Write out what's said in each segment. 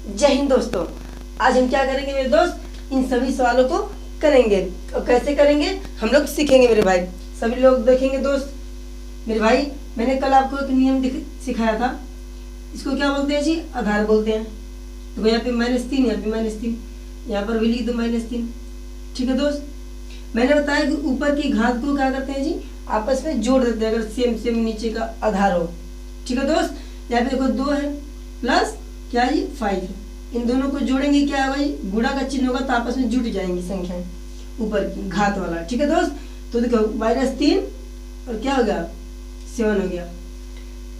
जय हिंद दोस्तों। आज हम क्या करेंगे मेरे दोस्त, इन सभी सवालों को करेंगे और कैसे करेंगे हम लोग सीखेंगे मेरे भाई। सभी लोग देखेंगे दोस्त। मेरे भाई मैंने कल आपको एक नियम सिखाया था, इसको क्या बोलते हैं जी, आधार बोलते हैं। तो यहाँ पे -3, यहाँ पे -3, यहाँ पर भी लिख दो -3। ठीक है दोस्त, मैंने बताया कि ऊपर की घात को क्या करते हैं जी, आपस में जोड़ देते हैं अगर सेम सेम नीचे का आधार हो। ठीक है दोस्त, यहाँ पे देखो 2 है प्लस क्या जी 5 है, इन दोनों को जोड़ेंगे क्या होगा जी, गुणा का चिन्ह होगा तो आपस में जुट जाएंगी संख्याएं ऊपर की घात वाला। ठीक है दोस्त, तो देखो -3 और क्या हो गया 7 हो गया।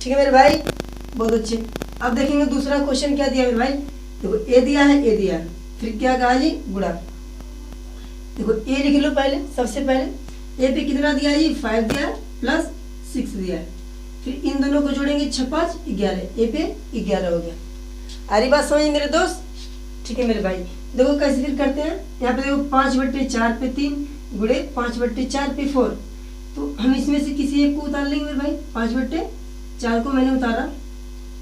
ठीक है मेरे भाई, बहुत अच्छे। अब देखेंगे दूसरा क्वेश्चन क्या दिया मेरे भाई। देखो ए दिया है, ए दिया है, फिर क्या कहा जी गुणा। देखो ए लिख लो पहले, सबसे पहले ए पे कितना दिया जी 5 दिया है प्लस 6 दिया है, फिर इन दोनों को जोड़ेंगे 6 5 11, ए पे 11 हो गया। आ रही बात समझ मेरे दोस्त। ठीक है मेरे भाई, देखो कैसे फिर करते हैं। यहाँ पे देखो 5/4 पे 3 गुणे 5/4 पे 4, तो हम इसमें से किसी एक को उतार लेंगे मेरे भाई। 5/4 को मैंने उतारा।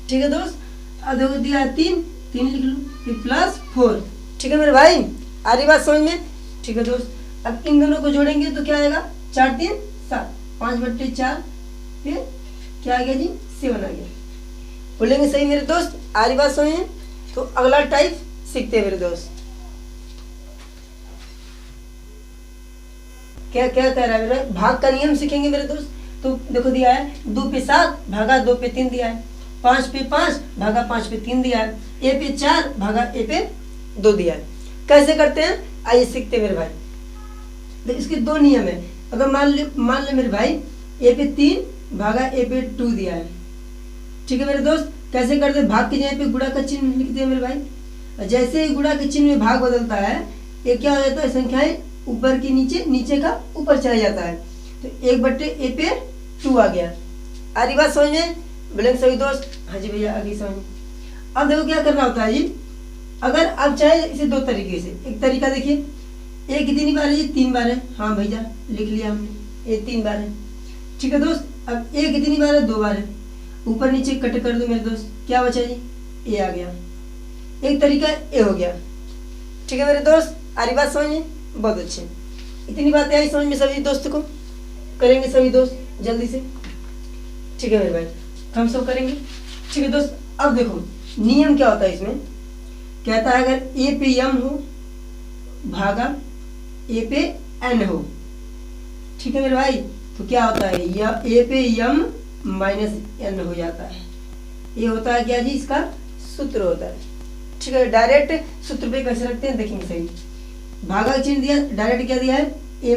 ठीक है दोस्त, अब देखो दिया 3 लिख लो, फिर प्लस 4। ठीक है मेरे भाई, आ रही बात समझ में। ठीक है दोस्त, अब इन दोनों को जोड़ेंगे तो क्या आएगा 4 3 7, 5/4 फिर क्या आ गया जी 7 आ गया। बोलेंगे सही मेरे दोस्त, आ रही बात समझ में। तो अगला टाइप सीखते हैं मेरे दोस्त। क्या क्या कह रहा है मेरे, भाग का नियम सीखेंगे मेरे दोस्त। तो देखो दिया है 2 पे 7 भागा 2 पे 3 दिया है, 5 पे 5 भागा 5 पे 3 दिया है, ए पे 4 भागा ए पे 2 दिया है। कैसे करते हैं आइए सीखते हैं मेरे भाई। तो इसके 2 नियम है। अगर मान ले मेरे भाई ए पे 3 भागा ए पे 2 दिया है। ठीक है मेरे दोस्त, कैसे करते हैं, भाग की जगह पे गुणा का चिन्ह लिखते हैं मेरे भाई। जैसे ही गुणा के चिन्ह में भाग बदलता है, ये क्या हो जाता है, संख्याएं ऊपर की नीचे, नीचे का ऊपर चला जाता है। तो 1/a पे 2 आ गया। आ रही बात समझ में, बोलेंगे सभी दोस्त। हाँ जी भैया आगे समझ। अब देखो क्या करना होता है जी, अगर आप चाहे इसे 2 तरीके से। एक तरीका देखिए, ए कितनी बार है जी 3 बार है, हाँ भैया लिख लिया हमने, ए 3 बार है। ठीक है दोस्त, अब ए कितनी बार है 2 बार है, ऊपर नीचे कट कर दो मेरे दोस्त, क्या बचा जी ए आ गया। एक तरीका ए हो गया। ठीक है मेरे दोस्त, आ रही बात समझ में, बहुत अच्छे। इतनी बातें आई समझ में सभी दोस्त को, करेंगे सभी दोस्त जल्दी से। ठीक है मेरे भाई, हम सब करेंगे। ठीक है दोस्त, अब देखो नियम क्या होता है इसमें। कहता है अगर ए पे m हो भागा ए पे n हो। ठीक है मेरे भाई, तो क्या होता है, या ए पे m -n हो जाता है। ये होता है क्या जी, इसका सूत्र होता है। ठीक है, डायरेक्ट सूत्र पे कैसे रखते हैं देखेंगे सही। भागा का चिन्ह दिया, डायरेक्ट क्या दिया है, ए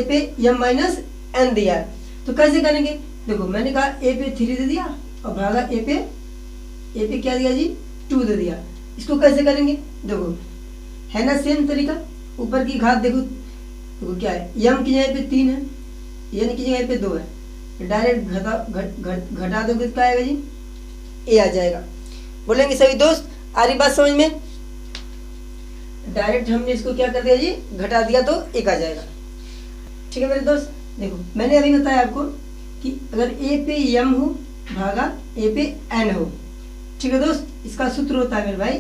पे m-n दिया है। तो कैसे करेंगे, देखो मैंने कहा ए पे 3 दे दिया और भागा ए पे क्या दिया जी 2 दे दिया। इसको कैसे करेंगे, देखो है ना सेम तरीका। ऊपर की घात देखो क्या है, m की जगह पे 3 है, n की जगह पे 2 है, डायरेक्ट घटा दोगे तो क्या आएगा जी ए आ जाएगा। बोलेंगे सभी दोस्त, आ रही बात समझ में। डायरेक्ट हमने इसको क्या कर दिया जी, घटा दिया तो एक आ जाएगा। ठीक है मेरे दोस्त, देखो मैंने अभी बताया आपको कि अगर ए पे m हो भागा ए पे n हो। ठीक है दोस्त, इसका सूत्र होता है मेरे भाई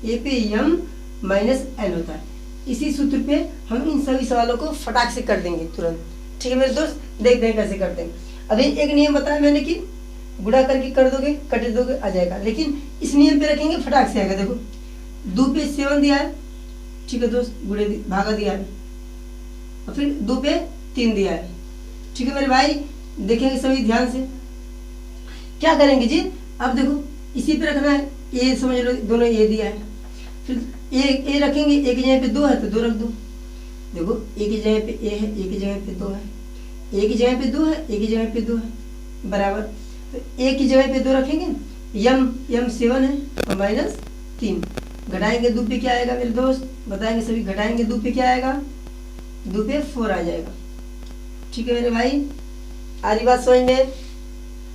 ए पे m -n होता है। इसी सूत्र पे हम इन सभी सवालों को फटाक से कर देंगे तुरंत। ठीक है मेरे दोस्त, देखते हैं कैसे करते हैं। अभी एक नियम बताया मैंने कि गुणा करके कर दोगे कट दोगे आ जाएगा, लेकिन इस नियम पे रखेंगे फटाक से आएगा। देखो 2 पे 7 दिया है, ठीक है दोस्त, गुणे भागा दिया है, और फिर 2 पे 3 दिया है। ठीक है मेरे भाई, देखेंगे सभी ध्यान से क्या करेंगे जी। अब देखो इसी पे रखना है, ए समझ लो दोनों ए दिया है, फिर ए रखेंगे, ए की जगह पे 2 है तो 2 रख दो। देखो ए की जगह पे ए है, ए की जगह पे 2 है, ए की जगह पे 2 है, ए की जगह पे 2 है बराबर। तो ए की जगह पे 2 रखेंगे, m 7 है और -3 घटाएंगे 2 पे क्या आएगा मेरे दोस्त, बताएंगे सभी। घटाएंगे 2 पे क्या आएगा, 2 पे 4 आ जाएगा। ठीक है मेरे भाई, आ रही बात समझ में,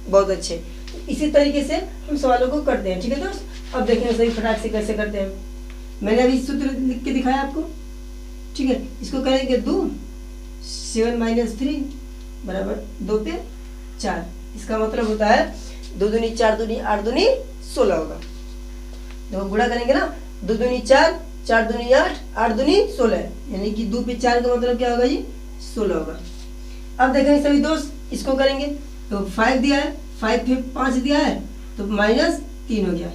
बहुत अच्छे। इसी तरीके से हम सवालों को करते हैं। ठीक है दोस्त, अब देखेंगे सही फटाक से कैसे करते हैं। मैंने अभी सूत्र लिख के दिखाया आपको। ठीक है, इसको करेंगे 2 7 - 3 बराबर 2 पे 4। इसका मतलब होता है 2 दूनी 4 दूनी 8 दूनी 16 होगा। देखो गुणा करेंगे ना, 2 दूनी 4, 4 दूनी 8, 8 दूनी 16, यानी कि 2 पे 4 का मतलब क्या होगा जी 16 होगा। अब देखेंगे सभी दोस्त, इसको करेंगे तो 5 दिया है, 5 पे 5 दिया है तो -3 हो गया।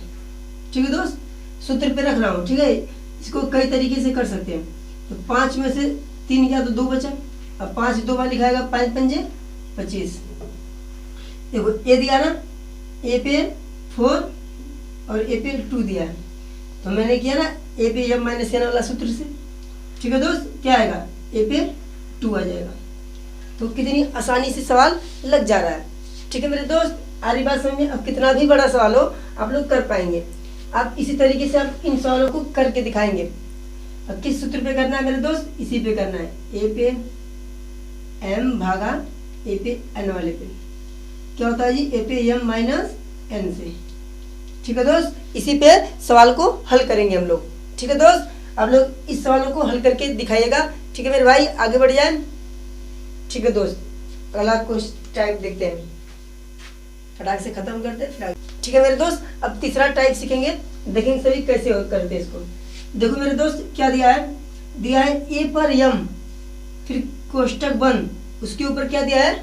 ठीक है दोस्त, सूत्र पे रख रहा हूँ, ठीक है। इसको कई तरीके से कर सकते हैं। तो 5 में से 3 गया तो 2 बचा। अब 5 2 बार लिखाएगा, 5 पंजे 25। देखो ए दिया ना, ए पे 4 और ए पे 2 दिया है, तो मैंने किया ना ए पे m माइनस n वाला सूत्र से। ठीक है दोस्त, क्या आएगा, ए पे 2 आ जाएगा। तो कितनी आसानी से सवाल लग जा रहा है। ठीक है मेरे दोस्त, आ रही बात समझ में। अब कितना भी बड़ा सवाल हो आप लोग कर पाएंगे। आप इसी तरीके से आप इन सवालों को करके दिखाएंगे। अब किस सूत्र पे करना है मेरे दोस्त, इसी पे करना है, ए पे m भागा ए पे n वाले पे। क्या होता है जी, ए पे m माइनस n से। ठीक है दोस्त, इसी पे सवाल को हल करेंगे हम लोग। ठीक है दोस्त, आप लोग इस सवालों को हल करके दिखाइएगा। ठीक है मेरे भाई, आगे बढ़ जाए। ठीक है दोस्त, अगला क्वेश्चन टाइप देखते हैं, फटाक से खत्म करते हैं। ठीक है मेरे दोस्त, अब तीसरा टाइप सीखेंगे, देखेंगे सभी कैसे करते हैं इसको। देखो मेरे दोस्त, क्या दिया है ए पर m, फिर कोष्टक बंद, उसके ऊपर क्या दिया है,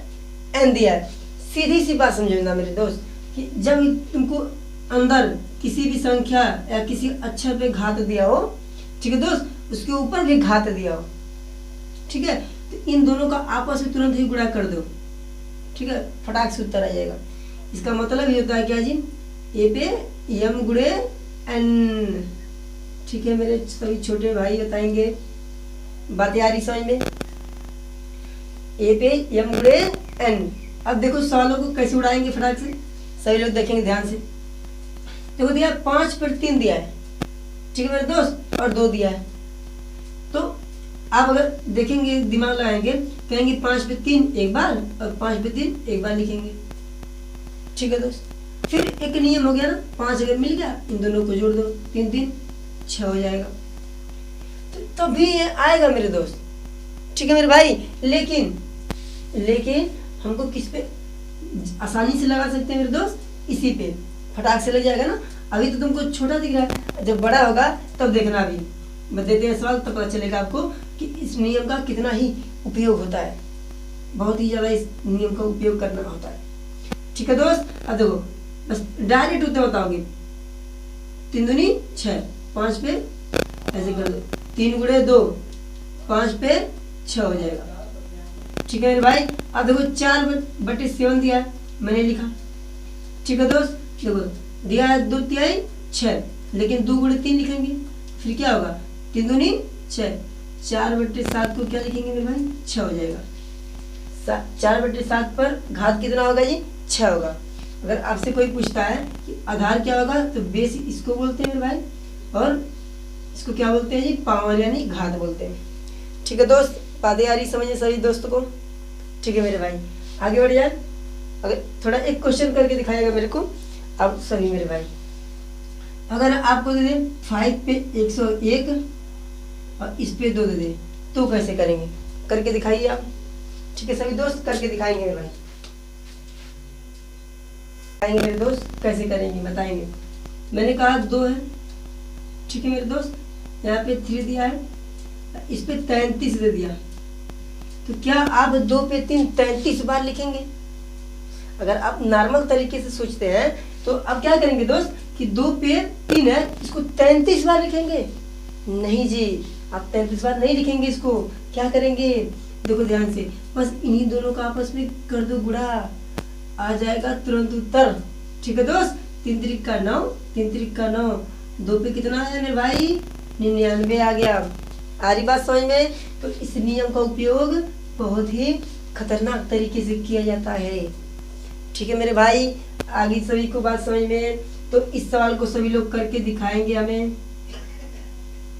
n दिया है। सीधी सी बात समझना मेरे दोस्त कि जब तुमको अंदर किसी भी संख्या या किसी अक्षर पे घात दिया हो, ठीक है दोस्त, उसके ऊपर भी घात दिया हो, ठीक है, तो इन दोनों का आपस में तुरंत ही गुणा कर दो। ठीक है, फटाक से उत्तर आ जाएगा। इसका मतलब ये होता है क्या जी, ए पे m गुणे n। ठीक है मेरे सभी छोटे भाई बताएंगे, बातें आ रही समझ में, ए पे m गुणे n। अब देखो सवालों को कैसे उड़ाएंगे फटाक से, सभी लोग देखेंगे ध्यान से। देखो दिया 5 पर 3 दिया है, ठीक है मेरे दोस्त, और 2 दिया है। तो आप अगर देखेंगे, दिमाग लगाएंगे, कहेंगे 5 पे 3 एक बार और 5 पे 3 एक बार लिखेंगे। ठीक है दोस्त, फिर एक नियम हो गया ना, 5 अगर मिल गया इन दोनों को जोड़ दो, 3 3 6 हो जाएगा, तो तभी ये आएगा मेरे दोस्त। ठीक है मेरे भाई, लेकिन हमको किस पे आसानी से लगा सकते हैं मेरे दोस्त, इसी पे फटाक से लग जाएगा ना। अभी तो तुमको छोटा दिख रहा है, जब बड़ा होगा तब देखना। अभी मैं देते हैं सवाल, तब पता चलेगा आपको कि इस नियम का कितना ही उपयोग होता है। बहुत ही ज़्यादा इस नियम का उपयोग करना होता है। ठीक है दोस्त, अब देखो बस डायरेक्ट उत्तर बताओगे, 3 दूनी 6, 5 पे ऐसे कर दो, 3 गुणे 2, 5 पे 6 हो जाएगा। ठीक है मेरे भाई, अब देखो 4/7 दिया है, मैंने लिखा। ठीक है दोस्त, देखो दिया है 2 तिहाई 6, लेकिन 2 गुणे 3 लिखेंगे, फिर क्या होगा, 3 दूनी 6, 4/7 को क्या लिखेंगे मेरे भाई, 6 हो जाएगा। 4/7 पर घात कितना होगा जी, 6 होगा। अगर आपसे कोई पूछता है कि आधार क्या होगा, तो बेस इसको बोलते हैं मेरे भाई, और इसको क्या बोलते हैं जी, पावर यानी घात बोलते हैं। ठीक है दोस्त, बातें आ रही समझे सभी दोस्तों को। ठीक है मेरे भाई, आगे बढ़ जाए। अगर थोड़ा एक क्वेश्चन करके दिखाएगा मेरे को अब सभी मेरे भाई। अगर आपको दे दें 5 पे 101 और इस पे 2 दे दें, तो कैसे करेंगे, करके दिखाइए आप। ठीक है सभी दोस्त, करके दिखाएंगे मेरे भाई, मेरे दोस्त कैसे करेंगे बताएंगे। मैंने कहा 2 है, ठीक है मेरे दोस्त, यहाँ पे 3 दिया है, इस पे 33 दे दिया, तो क्या आप 2 पे 3 33 बार लिखेंगे। अगर आप नॉर्मल तरीके से सोचते हैं तो अब क्या करेंगे दोस्त कि 2 पे 3 है, इसको 33 बार लिखेंगे। नहीं जी, आप 33 बार नहीं लिखेंगे, इसको क्या करेंगे, देखो ध्यान से, बस इन्हीं दोनों का आपस में कर दो गुणा, आ जाएगा तुरंत उत्तर। ठीक है दोस्त, 3 त्रिक का 9, 3 त्रिक का 9, 2 पे कितना है मेरे भाई, 99 आ गया। आ रही बात समझ में। तो इस नियम का उपयोग बहुत ही खतरनाक तरीके से किया जाता है। ठीक है मेरे भाई, आगे सभी को बात समझ में। तो इस सवाल को सभी लोग करके दिखाएंगे हमें,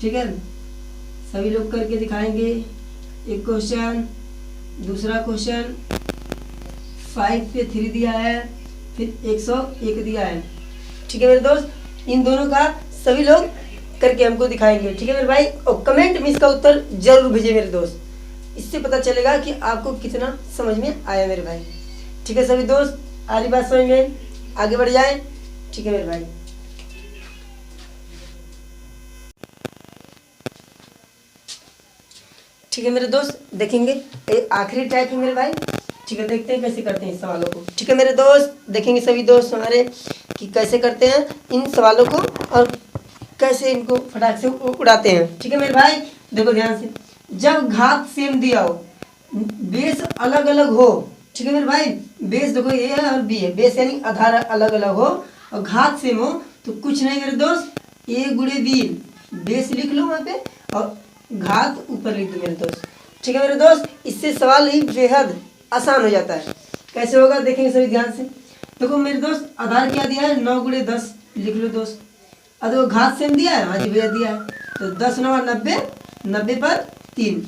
ठीक है, सभी लोग करके दिखाएंगे। एक क्वेश्चन, दूसरा क्वेश्चन, 5 पे 3 दिया है, फिर 101 दिया है। ठीक है मेरे दोस्त, इन दोनों का सभी लोग करके हमको दिखाएंगे। ठीक है मेरे भाई, और कमेंट में इसका उत्तर जरूर भेजिए मेरे दोस्त, इससे पता चलेगा कि आपको कितना समझ में आया मेरे भाई। ठीक है सभी दोस्त, आ रही बात समझ में, आगे बढ़ जाए। ठीक है मेरे भाई, ठीक है मेरे दोस्त, देखेंगे एक आखिरी टाइप है मेरे भाई। ठीक है, देखते हैं कैसे करते हैं इस सवालों को। ठीक है मेरे दोस्त, देखेंगे सभी दोस्त हमारे कि कैसे करते हैं इन सवालों को और कैसे इनको फटाक से उड़ाते हैं। ठीक है मेरे भाई, देखो ध्यान से, जब घात सेम दिया हो, बेस अलग अलग हो। ठीक है मेरे भाई, बेस देखो ए है और बी है, बेस यानी आधार अलग अलग हो और घात सेम हो, तो कुछ नहीं मेरे दोस्त, ए गुणे बी, बेस लिख लो वहाँ पे और घात ऊपर लिख दो मेरे दोस्त। ठीक है मेरे दोस्त, इससे सवाल ही बेहद आसान हो जाता है। कैसे होगा देखेंगे सभी ध्यान से। देखो मेरे दोस्त, आधार क्या दिया है, 9 गुणे 10 लिख लो दोस्त। और देखो घात सेम दिया है, हाँ जी भैया दिया है, तो 10 9 90, 90 पर 3।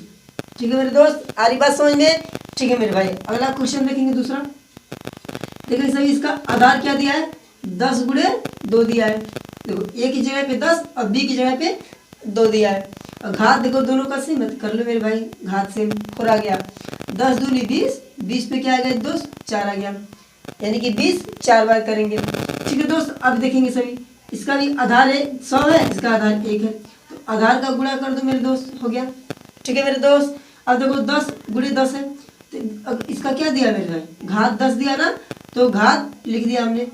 ठीक है मेरे दोस्त, आ रही बात समझ में। ठीक है मेरे भाई, अगला क्वेश्चन देखेंगे दूसरा। देखिए सभी, इसका आधार क्या दिया है, 10 गुणे 2 दिया है। देखो ए की जगह पे 10 और बी की जगह पे 2 दिया है। और घात देखो दोनों का सेम मत कर लो मेरे भाई, घात सेम और आ गया 10 दूनी 20, 20 पे क्या आ गया दोस्त, 4 आ गया, यानी कि 20 4 बार करेंगे। ठीक है दोस्त, अब देखेंगे सभी, इसका भी आधार है 100 है, इसका आधार 1 है, तो आधार का गुणा कर दो मेरे दोस्त, हो गया। ठीक है मेरे दोस्त, अब देखो 10 गुणे 10 है, तो अब इसका क्या दिया मेरे भाई, घात 10 दिया ना, तो घात लिख दिया हमने।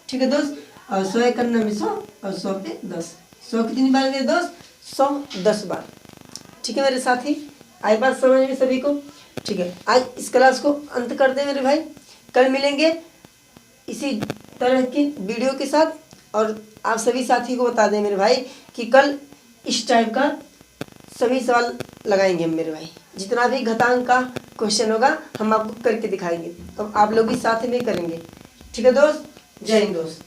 ठीक है दोस्त, और 100 करना में 100 और 100 पे 10, 100 कितनी बार मेरे दोस्त, 100 10 बार। ठीक है मेरे साथी, आई बात समझ में सभी को। ठीक है, आज इस क्लास को अंत करते हैं मेरे भाई, कल मिलेंगे इसी तरह की वीडियो के साथ। और आप सभी साथी को बता दें मेरे भाई कि कल इस टाइप का सभी सवाल लगाएंगे हम मेरे भाई, जितना भी घातांक का क्वेश्चन होगा हम आपको करके दिखाएंगे, तो आप लोग भी साथ में करेंगे। ठीक है दोस्त, जय हिंद दोस्त।